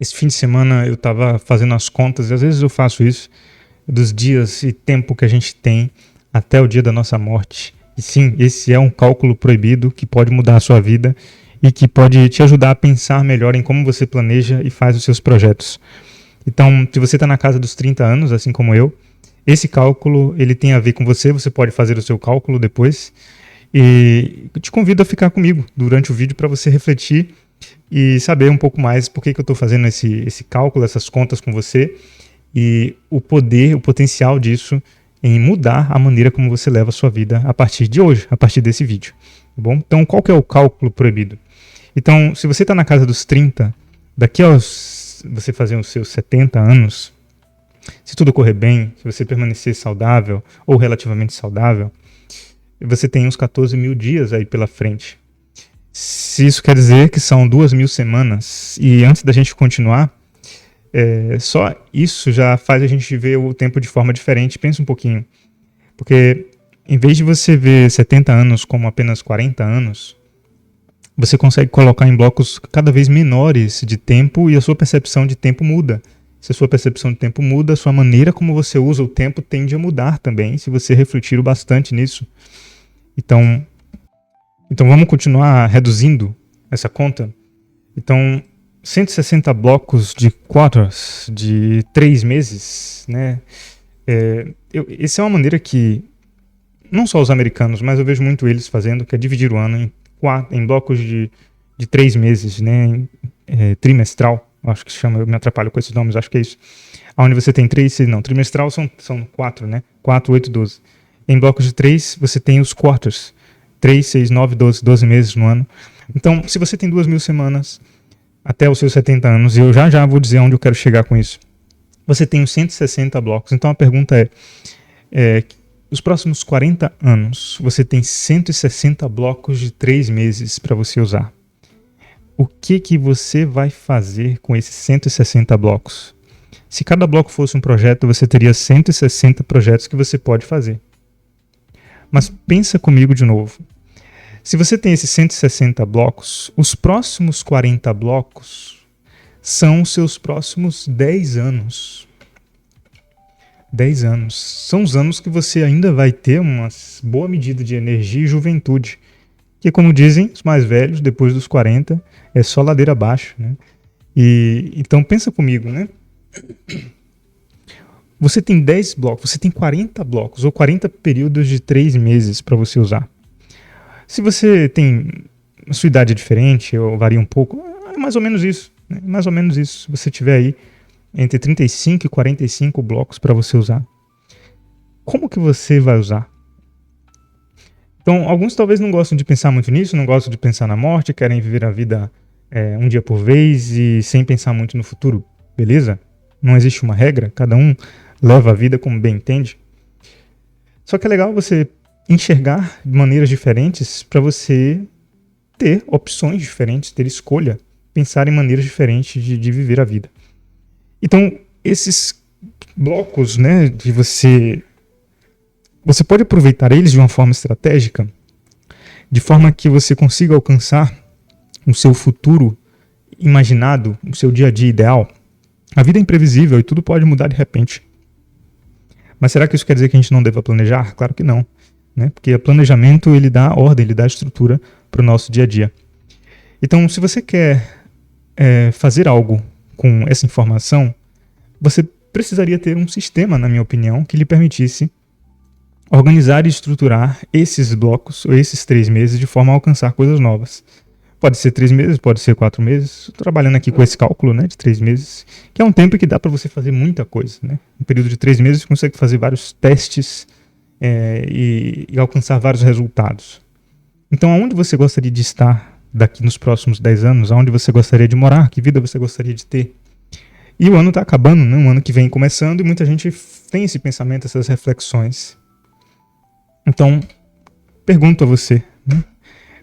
Esse fim de semana eu estava fazendo as contas, e às vezes eu faço isso, dos dias e tempo que a gente tem até o dia da nossa morte. E sim, esse é um cálculo proibido que pode mudar a sua vida e que pode te ajudar a pensar melhor em como você planeja e faz os seus projetos. Então, se você está na casa dos 30 anos, assim como eu, esse cálculo ele tem a ver com você, você pode fazer o seu cálculo depois. E eu te convido a ficar comigo durante o vídeo para você refletir e saber um pouco mais por que eu estou fazendo esse cálculo, essas contas com você e o poder, o potencial disso em mudar a maneira como você leva a sua vida a partir de hoje, a partir desse vídeo. Tá bom? Então, qual que é o cálculo proibido? Então, se você está na casa dos 30, daqui aos você fazer os seus 70 anos, se tudo correr bem, se você permanecer saudável ou relativamente saudável, você tem uns 14 mil dias aí pela frente. Se isso quer dizer que são 2.000 semanas, e antes da gente continuar, só isso já faz a gente ver o tempo de forma diferente. Pensa um pouquinho, porque em vez de você ver 70 anos como apenas 40 anos, você consegue colocar em blocos cada vez menores de tempo e a sua percepção de tempo muda. Se a sua percepção de tempo muda, a sua maneira como você usa o tempo tende a mudar também, se você refletir bastante nisso. Então vamos continuar reduzindo essa conta. Então, 160 blocos de quarters, de 3 meses, né? Essa é uma maneira que, não só os americanos, mas eu vejo muito eles fazendo, que é dividir o ano em blocos de 3 meses, né? Trimestral, acho que se chama, eu me atrapalho com esses nomes, acho que é isso. Onde você tem 3, não, trimestral são 4, né? 4, 8, 12. Em blocos de 3, você tem os quarters. 3, 6, 9, 12 meses no ano. Então, se você tem 2.000 semanas até os seus 70 anos, e eu já vou dizer onde eu quero chegar com isso, você tem os 160 blocos. Então, a pergunta os próximos 40 anos, você tem 160 blocos de 3 meses para você usar. O que você vai fazer com esses 160 blocos? Se cada bloco fosse um projeto, você teria 160 projetos que você pode fazer. Mas pensa comigo de novo. Se você tem esses 160 blocos, os próximos 40 blocos são os seus próximos 10 anos. 10 anos. São os anos que você ainda vai ter uma boa medida de energia e juventude. Que, como dizem os mais velhos, depois dos 40, é só ladeira abaixo, né? Então pensa comigo, né? Você tem 10 blocos, você tem 40 blocos ou 40 períodos de 3 meses para você usar. Se você tem a sua idade é diferente ou varia um pouco, é mais ou menos isso. Né? Mais ou menos isso. Se você tiver aí entre 35 e 45 blocos para você usar, como que você vai usar? Então, alguns talvez não gostam de pensar muito nisso, não gostam de pensar na morte, querem viver a vida um dia por vez e sem pensar muito no futuro. Beleza? Não existe uma regra, cada um leva a vida como bem entende. Só que é legal você enxergar de maneiras diferentes para você ter opções diferentes, ter escolha, pensar em maneiras diferentes de viver a vida. Então, esses blocos, né, de você pode aproveitar eles de uma forma estratégica, de forma que você consiga alcançar o seu futuro imaginado, o seu dia a dia ideal. A vida é imprevisível e tudo pode mudar de repente. Mas será que isso quer dizer que a gente não deva planejar? Claro que não. Né? Porque o planejamento ele dá ordem, ele dá estrutura para o nosso dia a dia. Então, se você quer fazer algo com essa informação, você precisaria ter um sistema, na minha opinião, que lhe permitisse organizar e estruturar esses blocos, ou esses 3 meses, de forma a alcançar coisas novas. Pode ser 3 meses, pode ser 4 meses. Estou trabalhando aqui com esse cálculo, né, de 3 meses, que é um tempo que dá para você fazer muita coisa. Né? No período de 3 meses, você consegue fazer vários testes e alcançar vários resultados. Então, aonde você gostaria de estar daqui nos próximos 10 anos? Aonde você gostaria de morar? Que vida você gostaria de ter? E o ano está acabando, né? O ano que vem começando, e muita gente tem esse pensamento, essas reflexões. Então, pergunto a você, né?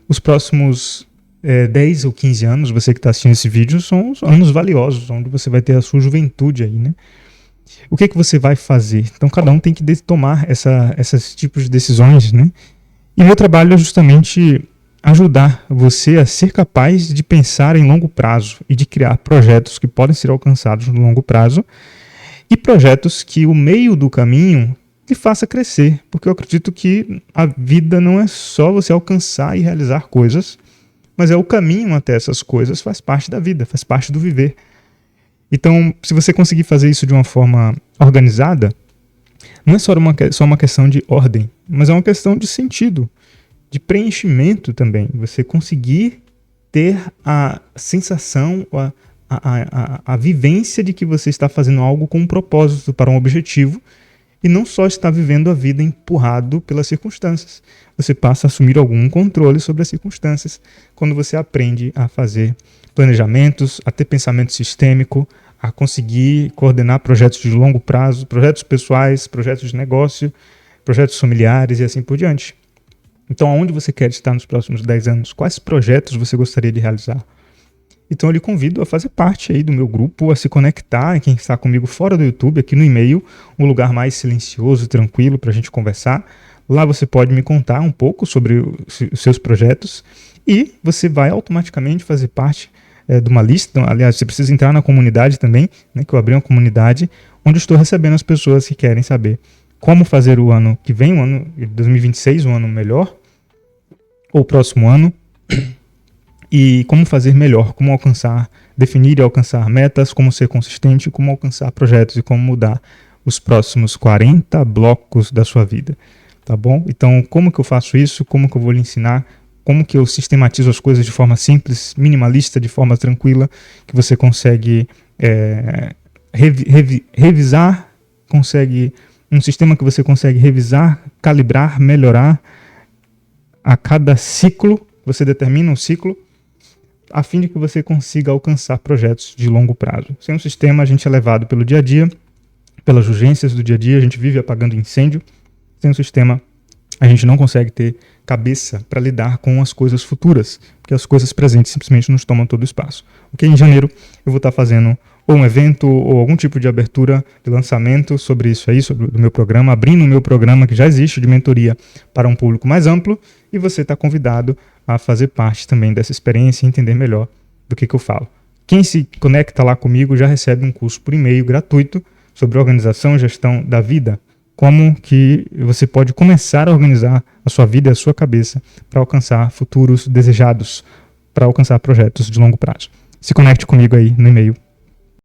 Os próximos 10 ou 15 anos, você que está assistindo esse vídeo, são os anos valiosos, onde você vai ter a sua juventude aí, né? O que você vai fazer? Então, cada um tem que tomar esses tipos de decisões, né? E meu trabalho é justamente ajudar você a ser capaz de pensar em longo prazo e de criar projetos que podem ser alcançados no longo prazo e projetos que o meio do caminho te faça crescer, porque eu acredito que a vida não é só você alcançar e realizar coisas, mas é o caminho até essas coisas, faz parte da vida, faz parte do viver. Então, se você conseguir fazer isso de uma forma organizada, não é só uma questão de ordem, mas é uma questão de sentido, de preenchimento também. Você conseguir ter a sensação, a vivência de que você está fazendo algo com um propósito, para um objetivo, e não só está vivendo a vida empurrado pelas circunstâncias. Você passa a assumir algum controle sobre as circunstâncias quando você aprende a fazer planejamentos, a ter pensamento sistêmico, a conseguir coordenar projetos de longo prazo, projetos pessoais, projetos de negócio, projetos familiares e assim por diante. Então, aonde você quer estar nos próximos 10 anos? Quais projetos você gostaria de realizar? Então, eu lhe convido a fazer parte aí do meu grupo, a se conectar, quem está comigo fora do YouTube, aqui no e-mail, um lugar mais silencioso, tranquilo para a gente conversar. Lá você pode me contar um pouco sobre os seus projetos e você vai automaticamente fazer parte de uma lista. Aliás, você precisa entrar na comunidade também, né, que eu abri uma comunidade onde eu estou recebendo as pessoas que querem saber como fazer o ano que vem, o ano de 2026, um ano melhor, ou o próximo ano, e como fazer melhor, como alcançar, definir e alcançar metas, como ser consistente, como alcançar projetos e como mudar os próximos 40 blocos da sua vida, tá bom? Então, como que eu faço isso? Como que eu vou lhe ensinar? Como que eu sistematizo as coisas de forma simples, minimalista, de forma tranquila, que você consegue revisar, consegue um sistema que você consegue revisar, calibrar, melhorar a cada ciclo. Você determina um ciclo a fim de que você consiga alcançar projetos de longo prazo. Sem um sistema, a gente é levado pelo dia a dia, pelas urgências do dia a dia, a gente vive apagando incêndio. Sem um sistema, a gente não consegue ter cabeça para lidar com as coisas futuras, porque as coisas presentes simplesmente nos tomam todo o espaço. Ok? Em janeiro, eu vou estar fazendo ou um evento ou algum tipo de abertura de lançamento sobre isso aí, sobre o meu programa, abrindo o meu programa que já existe de mentoria para um público mais amplo, e você está convidado a fazer parte também dessa experiência e entender melhor do que eu falo. Quem se conecta lá comigo já recebe um curso por e-mail gratuito sobre organização e gestão da vida. Como que você pode começar a organizar a sua vida e a sua cabeça para alcançar futuros desejados, para alcançar projetos de longo prazo. Se conecte comigo aí no e-mail